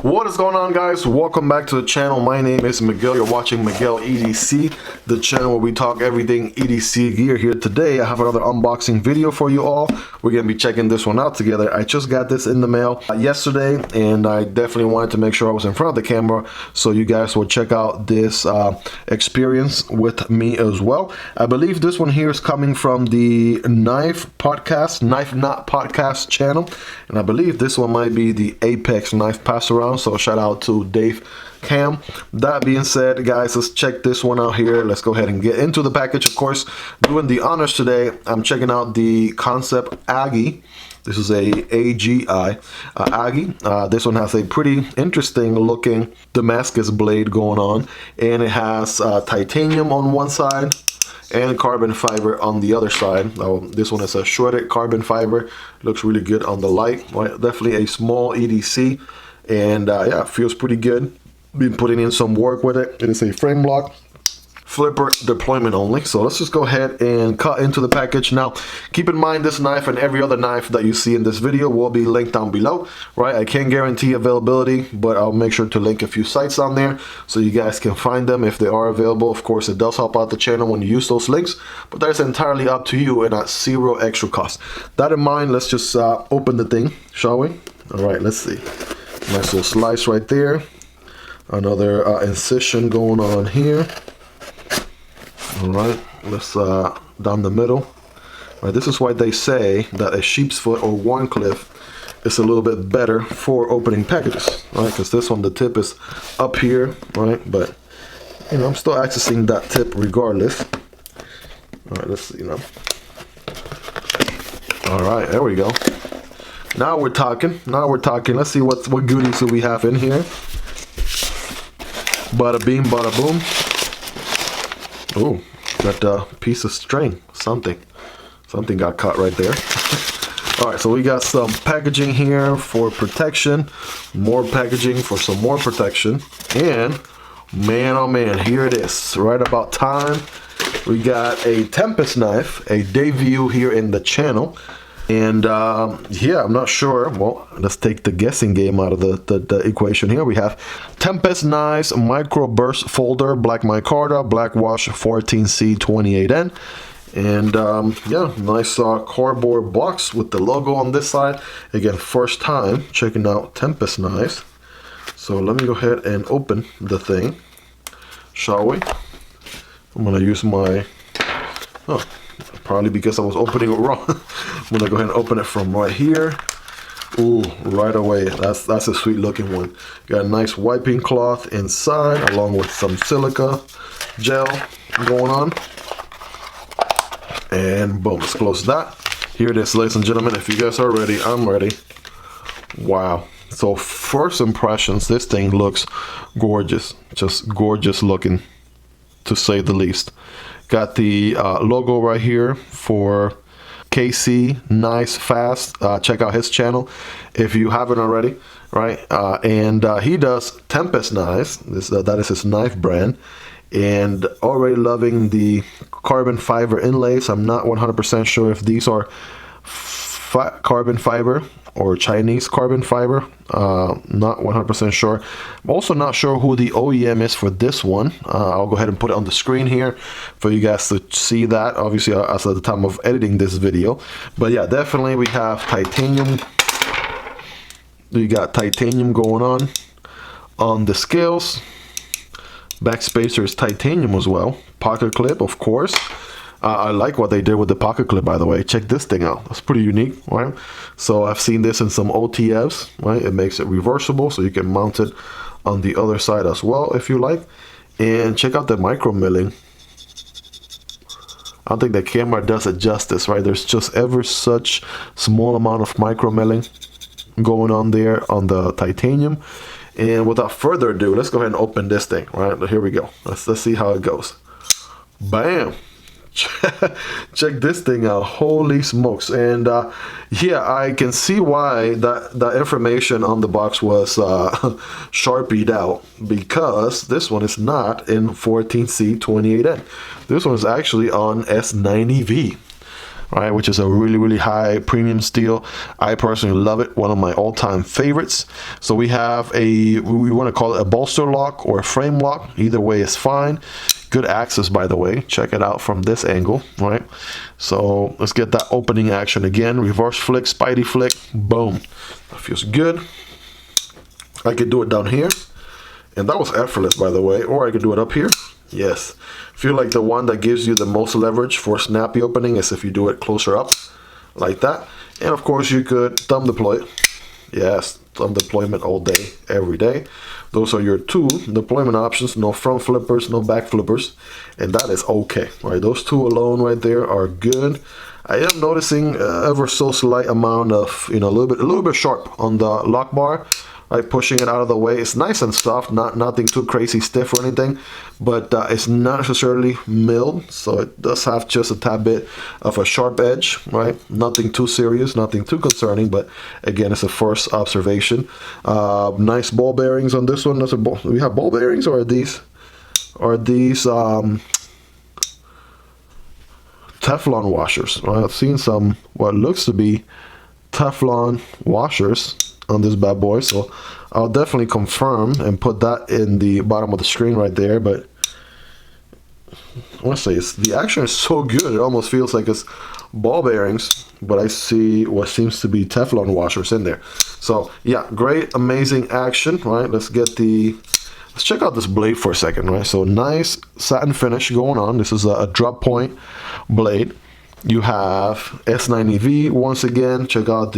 What is going on, guys? Welcome back to the channel. My name is Miguel. You're watching Miguel EDC, the channel where we talk everything EDC gear. Here today I have another unboxing video for you all. We're gonna be checking this one out together. I just got this in the mail yesterday, and I definitely wanted to make sure I was in front of the camera so you guys will check out this experience with me as well. I believe this one here is coming from the Knife Not Podcast channel, and I believe this one might be the Apex Knife Pass Around. So shout out to Dave Cam. That being said, guys, let's check this one out here. Let's go ahead and get into the package. Of course, doing the honors today, I'm checking out the Kansept AGI. This is a AGI AGI. This one has a pretty interesting looking Damascus blade going on, and it has titanium on one side and carbon fiber on the other side. This one is a shredded carbon fiber. Looks really good on the light. Right? Definitely a small EDC. And yeah, feels pretty good. Been putting in some work with it. It is a frame lock, flipper deployment only. So let's just go ahead and cut into the package. Now, keep in mind this knife and every other knife that you see in this video will be linked down below, right? I can't guarantee availability, but I'll make sure to link a few sites on there so you guys can find them if they are available. Of course, it does help out the channel when you use those links, but that's entirely up to you and at zero extra cost. That in mind, let's just open the thing, shall we? All right, let's see. Nice little slice right there. Another incision going on here. All right, let's down the middle. All right, this is why they say that a sheep's foot or Warncliffe is a little bit better for opening packages, right? Because this one, the tip is up here, right? But you know, I'm still accessing that tip regardless. All right, let's see, you know. All right, there we go. Now we're talking. Let's see what goodies do we have in here. Bada beam, bada boom. Oh, got a piece of string. Something got caught right there. All right, so we got some packaging here for protection. More packaging for some more protection. And man, oh man, here it is. Right about time. We got a Tempest knife, a debut here in the channel. And yeah, I'm not sure. Well, let's take the guessing game out of the equation here. We have Tempest Knives Micro Burst Folder, Black Micarta, Black Wash 14C28N. And yeah, nice cardboard box with the logo on this side. Again, first time checking out Tempest Knives. So let me go ahead and open the thing, shall we? I'm going to use my... Oh. Probably because I was opening it wrong. I'm gonna go ahead and open it from right here. Ooh, right away. That's a sweet looking one. Got a nice wiping cloth inside, along with some silica gel going on. And boom, let's close that. Here it is, ladies and gentlemen. If you guys are ready, I'm ready. Wow. So first impressions, this thing looks gorgeous. Just gorgeous looking, to say the least. Got the logo right here for KC Nice Fast. Check out his channel if you haven't already, right? And he does Tempest knives. That is his knife brand. And already loving the carbon fiber inlays. I'm not 100% sure if these are carbon fiber or Chinese carbon fiber. Not 100% sure. I'm also not sure who the OEM is for this one. I'll go ahead and put it on the screen here for you guys to see that, obviously as at the time of editing this video. But yeah, definitely we have titanium. We got titanium going on the scales. Back spacer is titanium as well. Pocket clip, of course. I like what they did with the pocket clip, by the way. Check this thing out. That's pretty unique, right? So I've seen this in some OTFs, right? It makes it reversible, so you can mount it on the other side as well if you like. And check out the micro milling. I don't think the camera does it justice, right? There's just ever such small amount of micro milling going on there on the titanium. And without further ado, let's go ahead and open this thing, right? Here we go. Let's see how it goes. Bam! Check this thing out. Holy smokes. And yeah, I can see why that information on the box was sharpied out, because this one is not in 14C28N. This one is actually on S90V. right, which is a really high premium steel. I personally love it, one of my all-time favorites. So we have we want to call it a bolster lock or a frame lock, either way is fine. Good access, by the way. Check it out from this angle, right? So let's get that opening action again. Reverse flick, Spidey flick, boom. That feels good. I could do it down here, and that was effortless, by the way, or I could do it up here. Yes, feel like the one that gives you the most leverage for snappy opening is if you do it closer up like that. And of course you could thumb deploy it. Yes, thumb deployment all day, every day. Those are your two deployment options. No front flippers, no back flippers, and that is okay, right? Those two alone right there are good. I am noticing ever so slight amount of, you know, a little bit sharp on the lock bar. Like pushing it out of the way. It's nice and soft, nothing too crazy stiff or anything, but it's not necessarily milled, so it does have just a tad bit of a sharp edge, right? Nothing too serious, nothing too concerning, but again, it's a first observation. Nice ball bearings on this one. Do we have ball bearings, or are these Teflon washers? Right? I've seen some what looks to be Teflon washers on this bad boy, so I'll definitely confirm and put that in the bottom of the screen right there. But I want to say the action is so good, it almost feels like it's ball bearings, but I see what seems to be Teflon washers in there. So yeah, great, amazing action, right? Let's check out this blade for a second, right? So nice satin finish going on. This is a drop point blade. You have S90V once again. Check out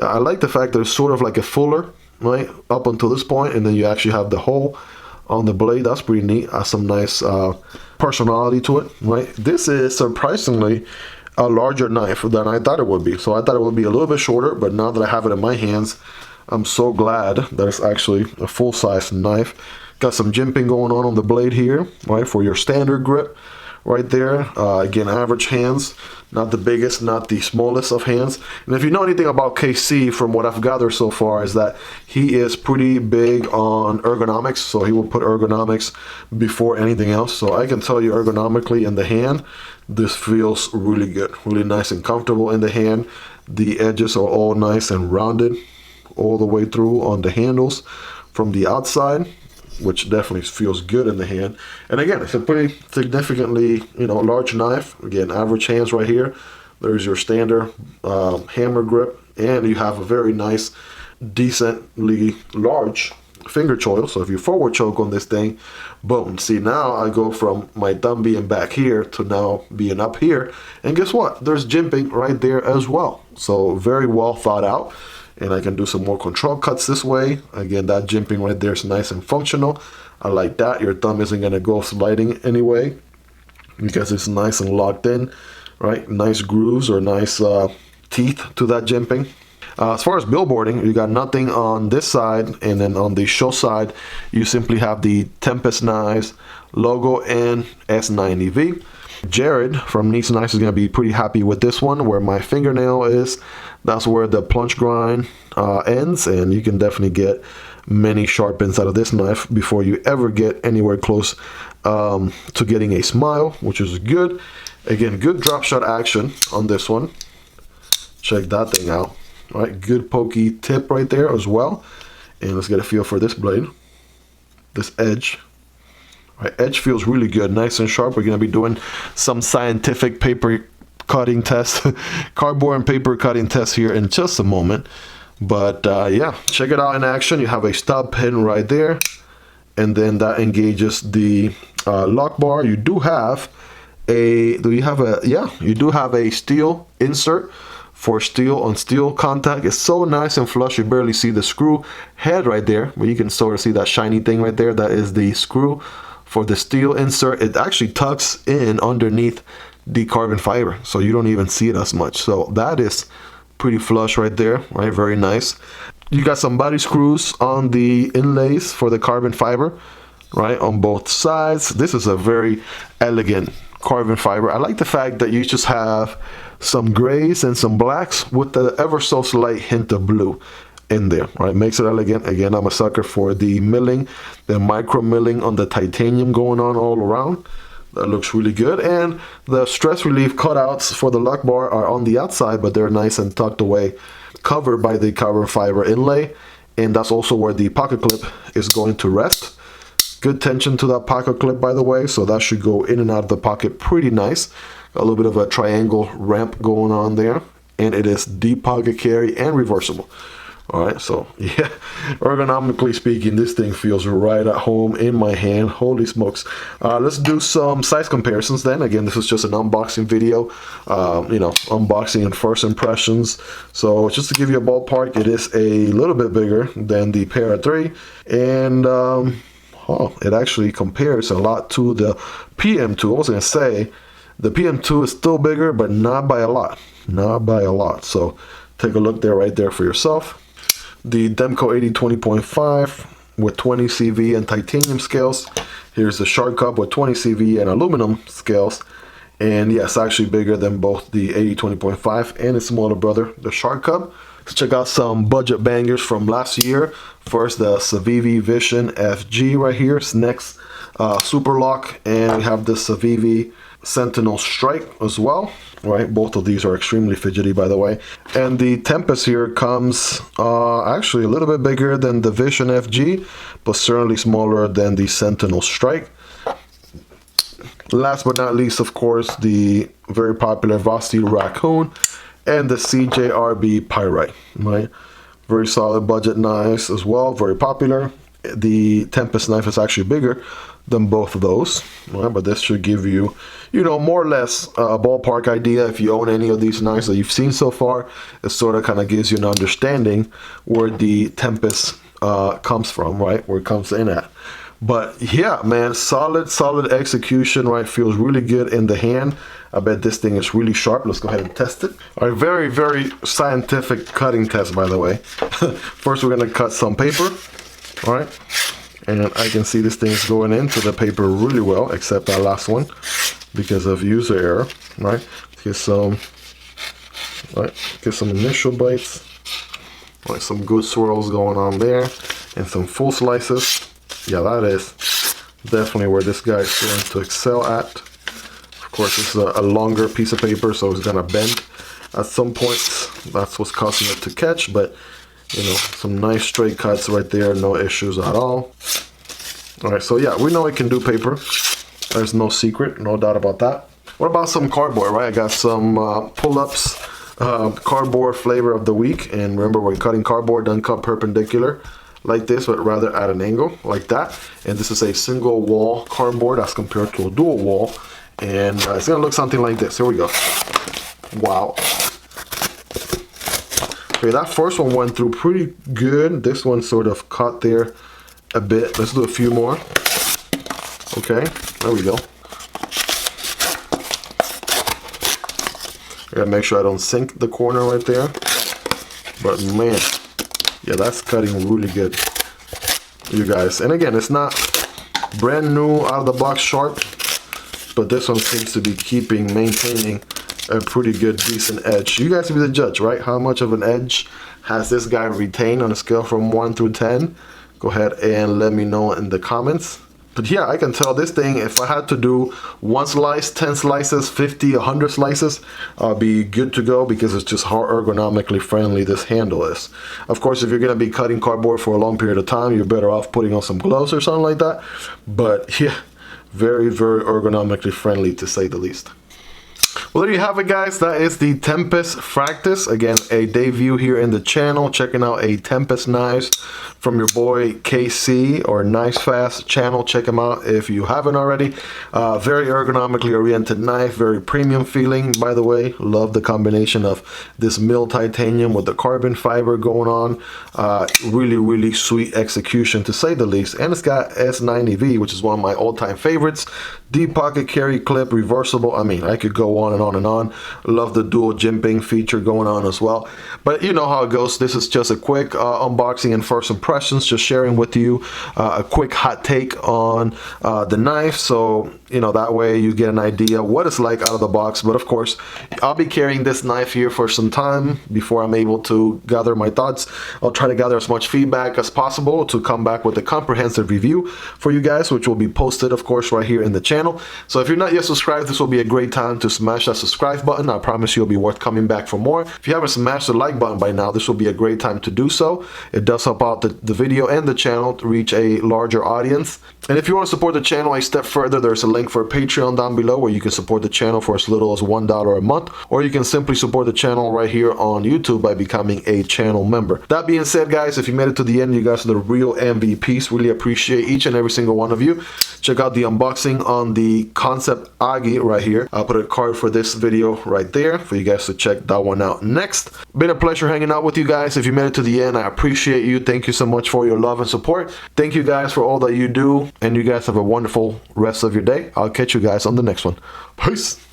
I like the fact that it's sort of like a fuller, right, up until this point, and then you actually have the hole on the blade. That's pretty neat. Has some nice personality to it, right? This is surprisingly a larger knife than I thought it would be. So I thought it would be a little bit shorter, but now that I have it in my hands, I'm so glad that it's actually a full-size knife. Got some jimping going on the blade here, right, for your standard grip. Right there, again, average hands, not the biggest, not the smallest of hands. And if you know anything about KC, from what I've gathered so far, is that he is pretty big on ergonomics. So he will put ergonomics before anything else. So I can tell you ergonomically in the hand, this feels really good, really nice and comfortable in the hand. The edges are all nice and rounded all the way through on the handles from the outside, which definitely feels good in the hand. And again, it's a pretty significantly, you know, large knife. Again, average hands right here. There's your standard hammer grip, and you have a very nice, decently large finger choil. So if you forward choke on this thing, boom. See, now I go from my thumb being back here to now being up here. And guess what? There's jimping right there as well. So very well thought out. And I can do some more control cuts this way. Again, that jimping right there is nice and functional. I like that. Your thumb isn't going to go sliding anyway because it's nice and locked in, right? Nice grooves or nice teeth to that jimping. As far as billboarding, you got nothing on this side, and then on the show side, you simply have the Tempest Knives logo and S90V. Jared from Neats Knives is going to be pretty happy with this one. Where my fingernail is, that's where the punch grind ends, and you can definitely get many sharp ends out of this knife before you ever get anywhere close to getting a smile, which is good. Again, good drop shot action on this one. Check that thing out. All right, good pokey tip right there as well. And let's get a feel for this blade, this edge. All right, edge feels really good, nice and sharp. We're going to be doing some scientific paper cutting tests, cardboard and paper cutting tests here in just a moment. But yeah, check it out in action. You have a stub pin right there, and then that engages the lock bar. You do have a, you do have a steel insert for steel on steel contact. It's so nice and flush, you barely see the screw head right there, but you can sort of see that shiny thing right there. That is the screw for the steel insert. It actually tucks in underneath the carbon fiber, so you don't even see it as much. So that is pretty flush right there, right? Very nice. You got some body screws on the inlays for the carbon fiber, right, on both sides. This is a very elegant carbon fiber. I like the fact that you just have some grays and some blacks with the ever so slight hint of blue in there, right? Makes it elegant. Again, I'm a sucker for the milling, the micro milling on the titanium going on all around. That looks really good. And the stress relief cutouts for the lock bar are on the outside, but they're nice and tucked away, covered by the carbon fiber inlay. And that's also where the pocket clip is going to rest. Good tension to that pocket clip, by the way, so that should go in and out of the pocket pretty nice. A little bit of a triangle ramp going on there, and it is deep pocket carry and reversible. All right, so yeah, ergonomically speaking, this thing feels right at home in my hand. Holy smokes. Let's do some size comparisons then. Again, this is just an unboxing video, you know, unboxing and first impressions. So just to give you a ballpark, it is a little bit bigger than the Para 3, and it actually compares a lot to the PM2. I was gonna say the PM2 is still bigger, but not by a lot, not by a lot. So take a look there, right there for yourself. The Demko AD 20.5 with 20 CV and titanium scales. Here's the Shark Cub with 20 CV and aluminum scales. And yes, actually bigger than both the AD 20.5 and its smaller brother, the Shark Cub. Let's check out some budget bangers from last year. First, the Civivi Vision FG right here. It's next super lock, and we have the Civivi Sentinel Strike as well. Right, both of these are extremely fidgety, by the way. And the Tempest here comes actually a little bit bigger than the Vision FG, but certainly smaller than the Sentinel Strike. Last but not least, of course, the very popular Vosteed Raccoon and the CJRB Pyrite. Right, very solid budget knives as well, very popular. The Tempest knife is actually bigger than both of those, right? But this should give you, you know, more or less a ballpark idea. If you own any of these knives that you've seen so far, it sort of kind of gives you an understanding where the Tempest comes from, right? Where it comes in at. But yeah, man, solid execution, right? Feels really good in the hand. I bet this thing is really sharp. Let's go ahead and test it. All right, very scientific cutting test, by the way. First, we're gonna cut some paper, all right? And I can see this thing is going into the paper really well, except that last one, because of user error, right? Get some initial bites, right? Some good swirls going on there, and some full slices. Yeah, that is definitely where this guy is going to excel at. Of course, it's a longer piece of paper, so it's gonna bend at some points. That's what's causing it to catch, but you know, some nice straight cuts right there, no issues at all. All right, so yeah, we know it can do paper. There's no secret, no doubt about that. What about some cardboard, right? I got some pull-ups, cardboard flavor of the week. And remember, we're cutting cardboard, don't cut perpendicular like this, but rather at an angle like that. And this is a single wall cardboard as compared to a dual wall. And it's gonna look something like this. Here we go. Wow. Okay, that first one went through pretty good. This one sort of caught there a bit. Let's do a few more. Okay, there we go. I gotta make sure I don't sink the corner right there. But man, yeah, that's cutting really good, you guys. And again, it's not brand new out of the box sharp, but this one seems to be maintaining a pretty good, decent edge. You guys can be the judge, right? How much of an edge has this guy retained on a scale from 1 through 10? Go ahead and let me know in the comments. But yeah, I can tell this thing, if I had to do 1 slice, 10 slices, 50, 100 slices, I'll be good to go, because it's just how ergonomically friendly this handle is. Of course, if you're gonna be cutting cardboard for a long period of time, you're better off putting on some gloves or something like that. But yeah, very ergonomically friendly, to say the least. Well, there you have it, guys. That is the Tempest Fractus. Again, a debut here in the channel. Checking out a Tempest knives from your boy KC, or Knives Fast channel. Check him out if you haven't already. Very ergonomically oriented knife, very premium feeling, by the way. Love the combination of this milled titanium with the carbon fiber going on. Really sweet execution, to say the least. And it's got S90V, which is one of my all-time favorites. Deep pocket carry clip, reversible. I mean, I could go on and on and on. Love the dual jimping feature going on as well. But you know how it goes. This is just a quick unboxing and first impressions, just sharing with you a quick hot take on the knife, so you know that way you get an idea what it's like out of the box. But of course, I'll be carrying this knife here for some time before I'm able to gather my thoughts. I'll try to gather as much feedback as possible to come back with a comprehensive review for you guys, which will be posted of course right here in the channel. So if you're not yet subscribed, this will be a great time to smash that subscribe button. I promise you it'll be worth coming back for more. If you haven't smashed the like button by now, this will be a great time to do so. It does help out the video and the channel to reach a larger audience. And if you want to support the channel a step further, there's a link for Patreon down below where you can support the channel for as little as $1 a month, or you can simply support the channel right here on YouTube by becoming a channel member. That being said, guys, if you made it to the end, you guys are the real MVPs. Really appreciate each and every single one of you. Check out the unboxing on the Kansept AGI right here. I'll put a card for this video right there for you guys to check that one out next. Been a pleasure hanging out with you guys. If you made it to the end, I appreciate you. Thank you so much for your love and support. Thank you guys for all that you do, and you guys have a wonderful rest of your day. I'll catch you guys on the next one. Peace.